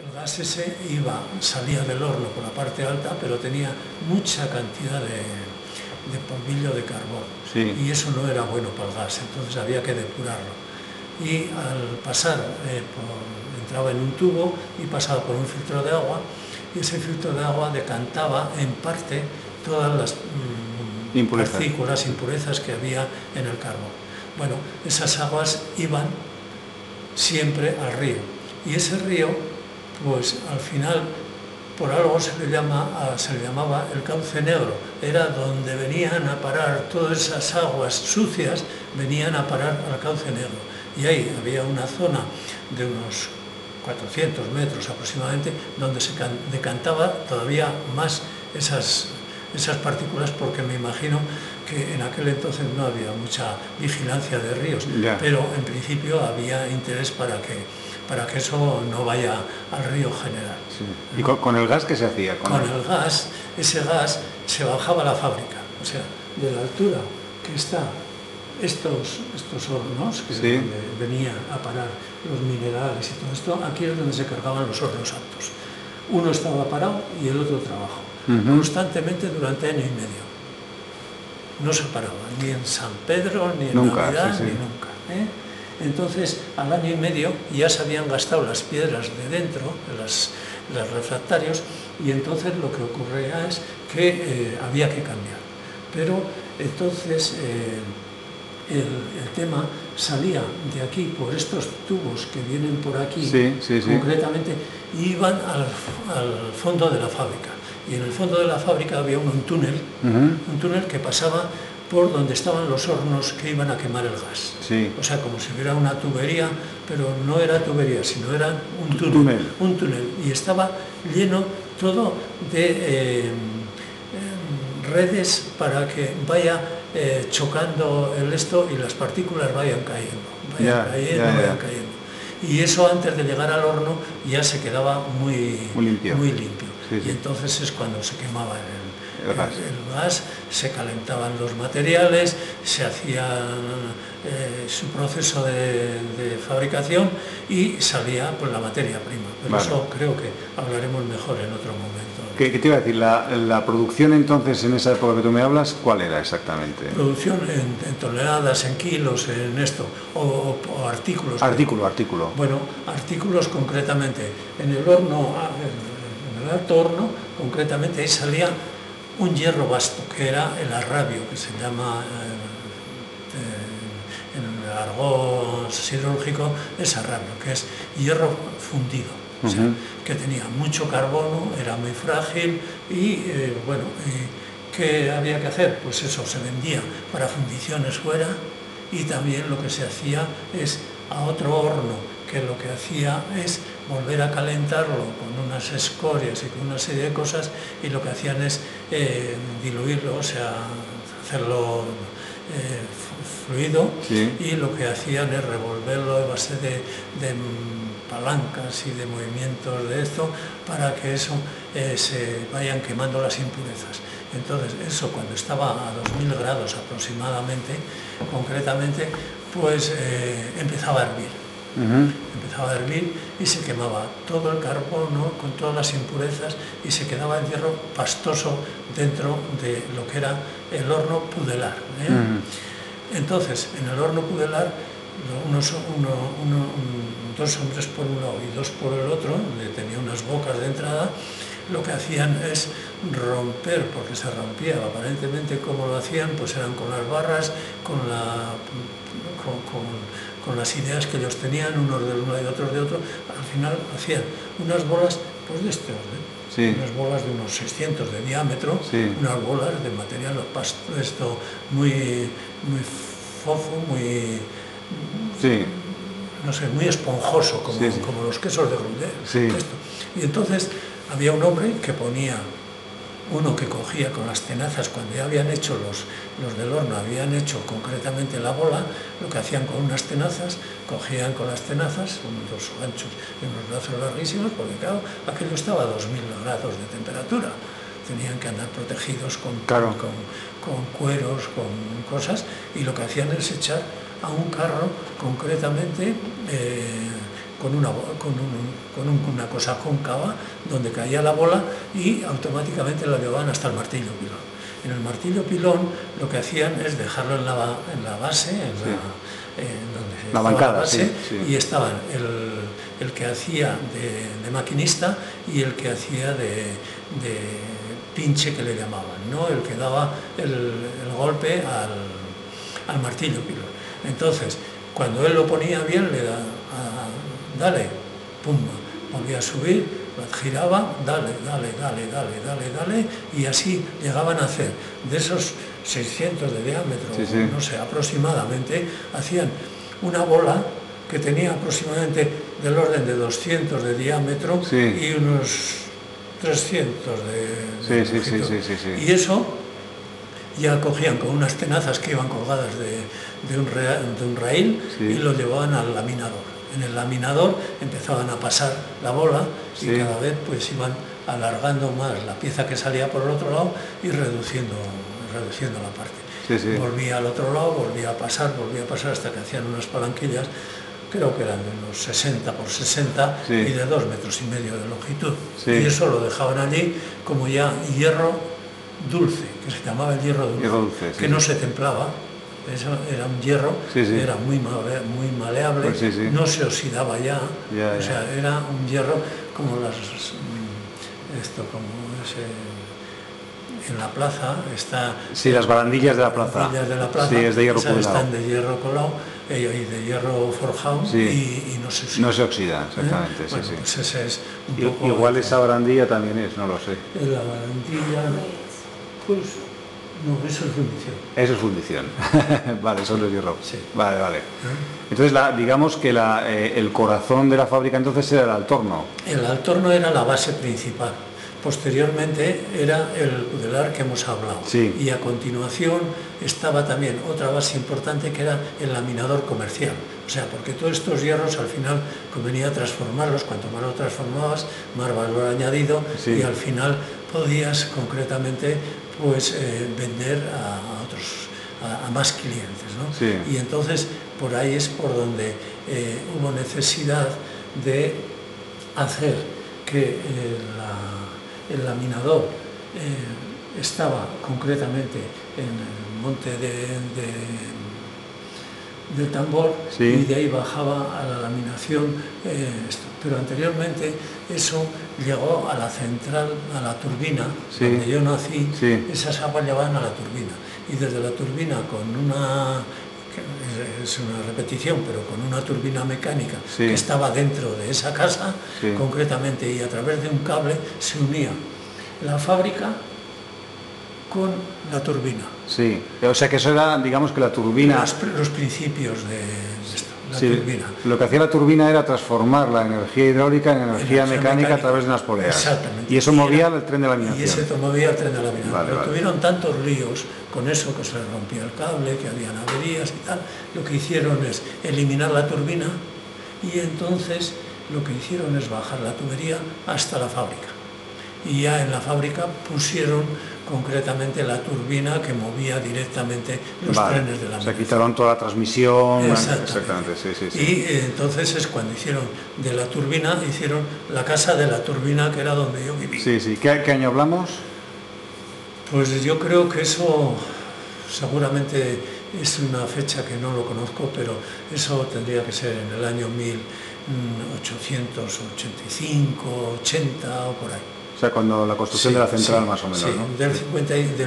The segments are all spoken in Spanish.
El gas ese salía del horno por la parte alta, pero tenía mucha cantidad de polvillo de carbón. Sí. Y eso no era bueno para el gas, entonces había que depurarlo. Y al pasar, entraba en un tubo y pasaba por un filtro de agua, y ese filtro de agua decantaba en parte todas las partículas, impurezas que había en el carbón. Bueno, esas aguas iban siempre al río, y ese río, pues al final, por algo se le llamaba el cauce negro. Era donde venían a parar todas esas aguas sucias, venían a parar al cauce negro. Y ahí había una zona de unos 400 metros aproximadamente, donde se decantaba todavía más esas partículas, porque me imagino que en aquel entonces no había mucha vigilancia de ríos, pero en principio había interés para que eso no vaya al río general. Sí. ¿Y con el gas qué se hacía? Con el gas, ese gas se bajaba a la fábrica, o sea, de la altura que está estos hornos, que es donde venía a parar los minerales y todo esto, aquí es donde se cargaban los hornos altos. Uno estaba parado y el otro trabajo, constantemente durante año y medio. No se paraba, ni en San Pedro, ni en Navidad, ni nunca. Entonces, al año y medio ya se habían gastado las piedras de dentro, los refractarios, y entonces lo que ocurría es que había que cambiar. Pero entonces el tema salía de aquí por estos tubos que vienen por aquí, concretamente, y iban al fondo de la fábrica. Y en el fondo de la fábrica había un túnel que pasaba por donde estaban los hornos que iban a quemar el gas. Sí. O sea, como si hubiera una tubería, pero no era tubería, sino era un túnel. Un túnel. Y estaba lleno todo de redes para que vaya chocando el esto y las partículas vayan cayendo. Vayan cayendo. Y eso, antes de llegar al horno, ya se quedaba muy limpio. Sí. Y entonces es cuando se quemaba el gas, se calentaban los materiales, se hacía su proceso de fabricación y salía pues la materia prima. Pero eso creo que hablaremos mejor en otro momento. ¿Qué te iba a decir? La producción entonces, en esa época que tú me hablas, ¿cuál era exactamente? Producción en toneladas, en kilos, en esto, o artículos. Artículo. Bueno, artículos concretamente. En el horno, en el alto horno, concretamente, ahí salía un hierro vasto, que era el arrabio, que se llama en el argot siderúrgico, es arrabio, que es hierro fundido. O sea, que tenía mucho carbono, era muy frágil y, ¿qué había que hacer? Pues eso, se vendía para fundiciones fuera, y también lo que se hacía es a otro horno, que lo que hacía es volver a calentarlo con unas escorias y con una serie de cosas, y lo que hacían es diluirlo, o sea, hacerlo fluido, y lo que hacían es revolverlo a base de palancas y de movimientos de esto, para que eso se vayan quemando las impurezas. Entonces eso, cuando estaba a 2000 grados aproximadamente, concretamente, pues empezaba a hervir. Empezaba a hervir y se quemaba todo el carbono con todas las impurezas, y se quedaba el hierro pastoso dentro de lo que era el horno pudelar. Entonces, en el horno pudelar, dos hombres por un lado y dos por el otro, donde tenía unas bocas de entrada, lo que hacían es romper, porque se rompía aparentemente. Como lo hacían, pues eran con las barras, con las ideas que ellos tenían, unos de uno y otros de otro. Al final hacían unas bolas pues de este orden, unas bolas de unos 600 de diámetro, unas bolas de material esto muy fofo, muy no sé, muy esponjoso, como los quesos de Gruyère. Y entonces había un hombre que ponía, uno que cogía con las tenazas, cuando ya habían hecho los del horno, habían hecho concretamente la bola, lo que hacían con unas tenazas, cogían con las tenazas, unos ganchos y unos brazos larguísimos, porque claro, aquello estaba a 2000 grados de temperatura. Tenían que andar protegidos con cueros, con cosas, y lo que hacían es echar a un carro, concretamente, una cosa cóncava donde caía la bola y automáticamente la llevaban hasta el martillo pilón. En el martillo pilón lo que hacían es dejarlo en la base, donde la bancada, la base, sí. Y estaban el que hacía de maquinista y el que hacía de pinche, que le llamaban, ¿no? El que daba el golpe al martillo pilón. Entonces, cuando él lo ponía bien, le daba, dale, pum, volvía a subir, giraba, dale, y así llegaban a hacer de esos 600 de diámetro, no sé, aproximadamente, hacían una bola que tenía aproximadamente del orden de 200 de diámetro y unos 300 de longitud. Y eso ya cogían con unas tenazas que iban colgadas de un raíl y lo llevaban al laminador. En el laminador empezaban a pasar la bola y cada vez pues iban alargando más la pieza que salía por el otro lado y reduciendo la parte. Volvía al otro lado, volvía a pasar hasta que hacían unas palanquillas, creo que eran de unos 60 por 60 y de 2,5 metros de longitud. Y eso lo dejaban allí como ya hierro dulce, que se llamaba el hierro dulce, que no se templaba. Eso era un hierro, era muy maleable, pues no se oxidaba ya, o sea, era un hierro como en la plaza está... Sí, las barandillas de la plaza. Es de hierro pulido. Están de hierro colado y de hierro forjado y no se oxida. No se oxida, exactamente, Bueno, pues ese es un poco... Igual esa barandilla también es, no lo sé. La barandilla, pues... No, eso es fundición. Eso es fundición. Vale, eso no es hierro. Vale. Entonces, digamos que el corazón de la fábrica entonces era el altorno. El altorno era la base principal. Posteriormente era el pudelar que hemos hablado. Y a continuación estaba también otra base importante que era el laminador comercial. O sea, porque todos estos hierros al final convenía transformarlos, cuanto más lo transformabas, más valor añadido y al final podías concretamente pues vender a más clientes, ¿no? Y entonces por ahí es por donde hubo necesidad de hacer que el laminador estaba concretamente en el monte del Tambor y de ahí bajaba a la laminación pero anteriormente eso llegó a la central, a la turbina, donde yo nací, esas aguas llevaban a la turbina y desde la turbina es una repetición, pero con una turbina mecánica que estaba dentro de esa casa, concretamente, y a través de un cable se unía la fábrica con la turbina. O sea que eso era, digamos que la turbina... Los principios de esto, la turbina. Lo que hacía la turbina era transformar la energía hidráulica en energía mecánica a través de unas poleas. Exactamente. Y eso movía el tren de laminación. Y ese movía el tren de laminación. Pero tuvieron tantos líos con eso, que se les rompía el cable, que habían averías y tal. Lo que hicieron es eliminar la turbina y entonces lo que hicieron es bajar la tubería hasta la fábrica. Y ya en la fábrica pusieron concretamente la turbina que movía directamente los trenes de la Se quitaron toda la transmisión. Exactamente. Y entonces es cuando hicieron de la turbina, hicieron la casa de la turbina, que era donde yo viví. ¿Qué año hablamos? Pues yo creo que eso seguramente es una fecha que no lo conozco, pero eso tendría que ser en el año 1885, 80 o por ahí. O sea, cuando la construcción de la central más o menos, ¿no? Del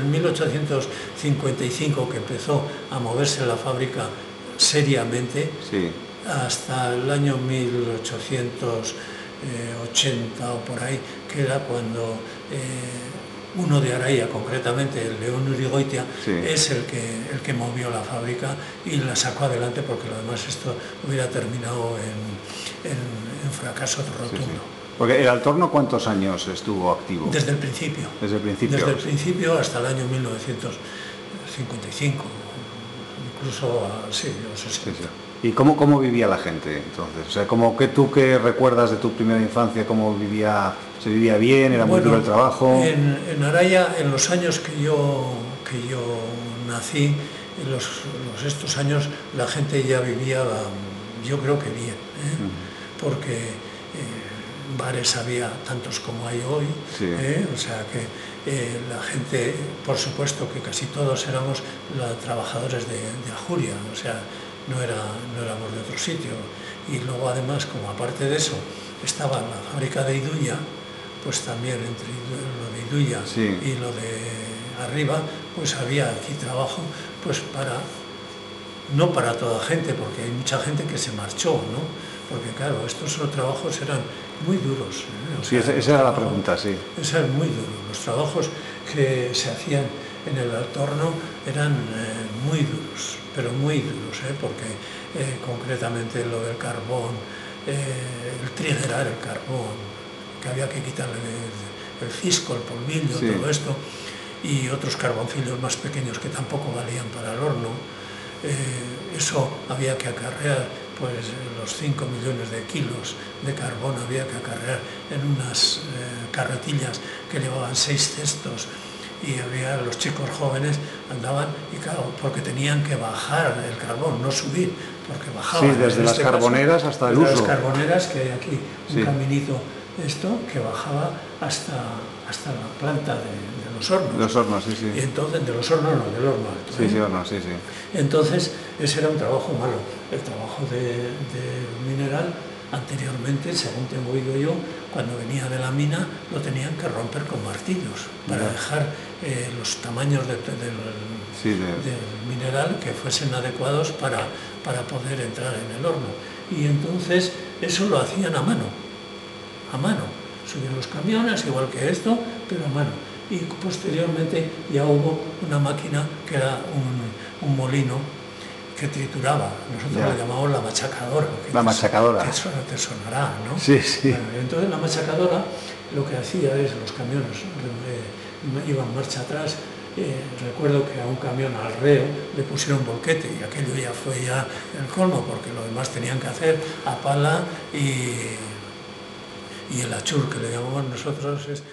1855 que empezó a moverse la fábrica seriamente, hasta el año 1880 o por ahí, que era cuando uno de Araia, concretamente el León Urigoitia, es el que movió la fábrica y la sacó adelante, porque lo demás esto hubiera terminado en fracaso rotundo. Porque el altorno, ¿cuántos años estuvo activo? Desde el principio. Desde el principio. Desde el principio hasta el año 1955, incluso los 60. ¿Y cómo vivía la gente entonces? O sea, ¿tú qué recuerdas de tu primera infancia? ¿Cómo vivía? ¿Se vivía bien? ¿Era muy duro el trabajo? En Araia, en los años que yo nací, estos años, la gente ya vivía, yo creo que bien, porque bares había tantos como hay hoy, sí. O sea que la gente, por supuesto que casi todos éramos trabajadores de Ajuria, o sea, no éramos de otro sitio. Y luego además, como aparte de eso, estaba la fábrica de Iduya, pues también entre lo de Iduya sí. y lo de arriba, pues había aquí trabajo, pues no para toda gente, porque hay mucha gente que se marchó, ¿no? Porque claro, estos trabajos eran muy duros. O sea, sí, esa era la pregunta, sí. Eso era muy duro. Los trabajos que se hacían en el Altorno eran muy duros, pero muy duros, porque concretamente lo del carbón, el triguerar el carbón, que había que quitarle el cisco, el polvillo, sí. Todo esto, y otros carboncillos más pequeños que tampoco valían para el horno. Eso había que acarrear, pues los 5 millones de kilos de carbón había que acarrear en unas carretillas que llevaban 6 cestos, y había los chicos jóvenes andaban, y claro, porque tenían que bajar el carbón, no subir, porque bajaban. Sí, desde las carboneras hasta el uso. Desde las carboneras, que hay aquí un caminito, que bajaba hasta la planta de los hornos. Los hornos, sí, sí. Y entonces, de los hornos no, del horno alto. Sí, sí, hornos, sí, sí. Entonces, ese era un trabajo malo. El trabajo de mineral, anteriormente, según tengo oído yo, cuando venía de la mina, lo tenían que romper con martillos para dejar los tamaños del mineral que fuesen adecuados para poder entrar en el horno. Y entonces, eso lo hacían a mano. Subían los camiones, igual que esto, pero a mano. Y posteriormente ya hubo una máquina que era un molino que trituraba. Nosotros la llamamos la machacadora. La machacadora. Te sonará, ¿no? Sí, sí. Bueno, entonces la machacadora lo que hacía es, los camiones iban marcha atrás. Recuerdo que a un camión al reo le pusieron volquete, y aquello ya fue el colmo, porque lo demás tenían que hacer a pala y el achur, que le llamamos nosotros, es